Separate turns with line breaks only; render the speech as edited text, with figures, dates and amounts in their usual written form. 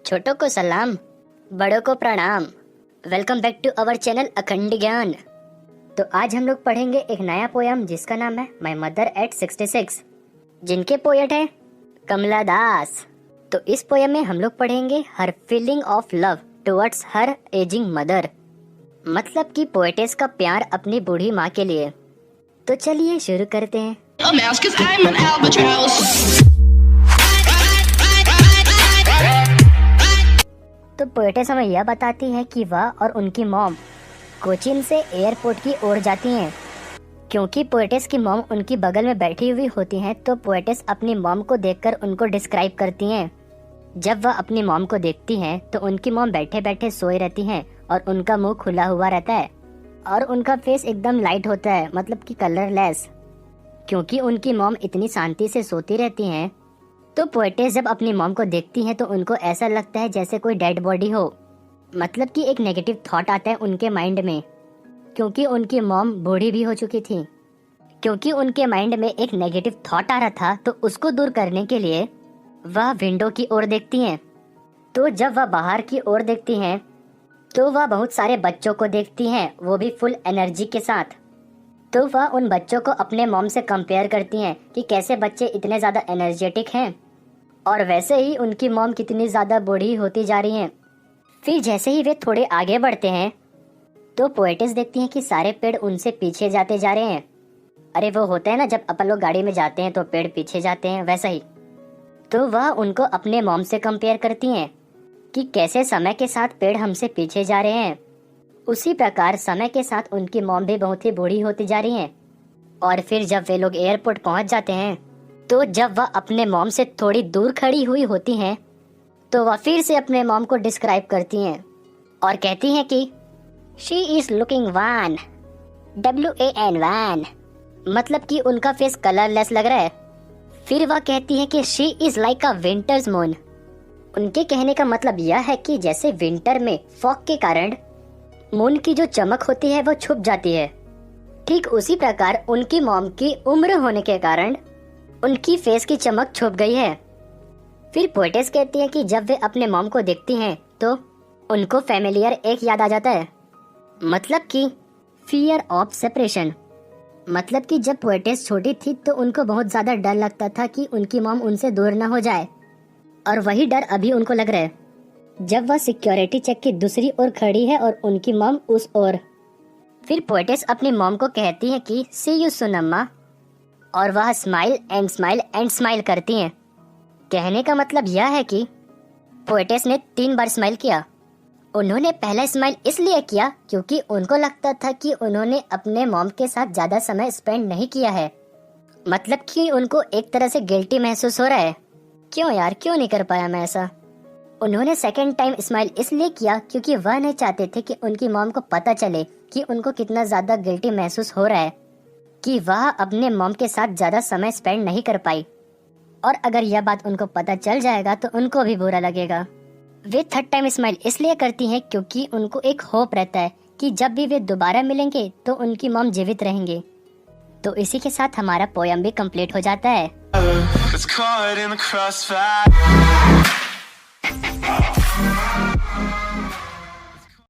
छोटों को सलाम, बड़ों को प्रणाम। Welcome back to our channel Akhand Gyan. तो आज हम लोग पढ़ेंगे एक नया पोयम जिसका नाम है माय मदर एट 66, जिनके पोएट है कमला दास। तो इस पोयम में हम लोग पढ़ेंगे her feeling of love towards her ageing mother, मतलब कि पोएटेस का प्यार अपनी बूढ़ी माँ के लिए। तो चलिए शुरू करते हैं। तो पोएटेस हमें यह बताती है कि वह और उनकी मॉम कोचीन से एयरपोर्ट की ओर जाती हैं। क्योंकि पोएटेस की मॉम उनकी बगल में बैठी हुई होती हैं, तो पोएटेस अपनी मॉम को देखकर उनको डिस्क्राइब करती हैं। जब वह अपनी मॉम को देखती हैं तो उनकी मॉम बैठे बैठे सोए रहती हैं और उनका मुंह खुला हुआ रहता है और उनका फेस एकदम लाइट होता है, मतलब कि कलरलेस। क्योंकि उनकी मॉम इतनी शांति से सोती रहती हैं, तो पोएटेस जब अपनी मॉम को देखती हैं तो उनको ऐसा लगता है जैसे कोई डेड बॉडी हो, मतलब कि एक नेगेटिव थॉट आता है उनके माइंड में। क्योंकि उनकी मॉम बूढ़ी भी हो चुकी थी, क्योंकि उनके माइंड में एक नेगेटिव थॉट आ रहा था, तो उसको दूर करने के लिए वह विंडो की ओर देखती हैं। तो जब वह बाहर की ओर देखती हैं तो वह बहुत सारे बच्चों को देखती हैं, वो भी फुल एनर्जी के साथ। तो वह उन बच्चों को अपने मॉम से कंपेयर करती हैं कि कैसे बच्चे इतने ज़्यादा एनर्जेटिक हैं, और वैसे ही उनकी मॉम कितनी ज़्यादा बूढ़ी होती जा रही हैं। फिर जैसे ही वे थोड़े आगे बढ़ते हैं तो पोएटेस देखती हैं कि सारे पेड़ उनसे पीछे जाते जा रहे हैं। अरे वो होता है ना, जब अपन लोग गाड़ी में जाते हैं तो पेड़ पीछे जाते हैं, वैसा ही। तो वह उनको अपने मॉम से कंपेयर करती हैं कि कैसे समय के साथ पेड़ हमसे पीछे जा रहे हैं, उसी प्रकार समय के साथ उनकी मॉम भी बहुत ही बूढ़ी होती जा रही हैं। और फिर जब वे लोग एयरपोर्ट पहुंच जाते हैं, तो जब वह अपने मॉम से थोड़ी दूर खड़ी हुई होती हैं, तो वह फिर से अपने मॉम को डिस्क्राइब करती हैं और कहती हैं कि she is looking one, WAN वान, मतलब कि उनका फेस कलरलेस लग रहा है। फिर वह कहती है कि she is like a winters moon. उनके कहने का मतलब यह है कि जैसे विंटर में फॉग के कारण मून की जो चमक होती है वो छुप जाती है, ठीक उसी प्रकार उनकी मॉम की उम्र होने के कारण उनकी फेस की चमक छुप गई है। फिर पोएटेस कहती है कि जब वे अपने मॉम को देखती हैं तो उनको फैमिलियर एक याद आ जाता है, मतलब कि फियर ऑफ सेपरेशन। मतलब कि जब पोएटेस छोटी थी तो उनको बहुत ज़्यादा डर लगता था कि उनकी मॉम उनसे दूर ना हो जाए, और वही डर अभी उनको लग रहा है जब वह सिक्योरिटी चेक की दूसरी ओर खड़ी है और उनकी मॉम उस ओर। फिर पोएटेस अपनी मॉम को कहती है कि सी यू सून अम्मा, और वह smile and smile and smile करती हैं। कहने का मतलब यह है कि पोएटेस ने 3 बार स्माइल किया। उन्होंने पहला स्माइल इसलिए किया क्योंकि उनको लगता था कि उन्होंने अपने मॉम के साथ ज़्यादा समय स्पेंड नहीं किया है, मतलब कि उनको एक तरह से गिल्टी महसूस हो रहा है, क्यों यार क्यों नहीं कर पाया मैं ऐसा। उन्होंने सेकेंड टाइम स्माइल इसलिए किया क्योंकि वह नहीं चाहते थे कि उनकी मॉम को पता चले कि उनको कितना ज़्यादा गिल्टी महसूस हो रहा है कि वह अपने मॉम के साथ ज़्यादा समय स्पेंड नहीं कर पाई। और अगर यह बात उनको पता चल जाएगा तो उनको भी बुरा लगेगा। वे थर्ड टाइम स्माइल इसलिए करती हैं क्योंकि उनको एक होप रहता है कि जब भी वे दोबारा मिलेंगे तो उनकी मॉम जीवित रहेंगे। तो इसी के साथ हमारा पोयम भी कंप्लीट हो जाता है।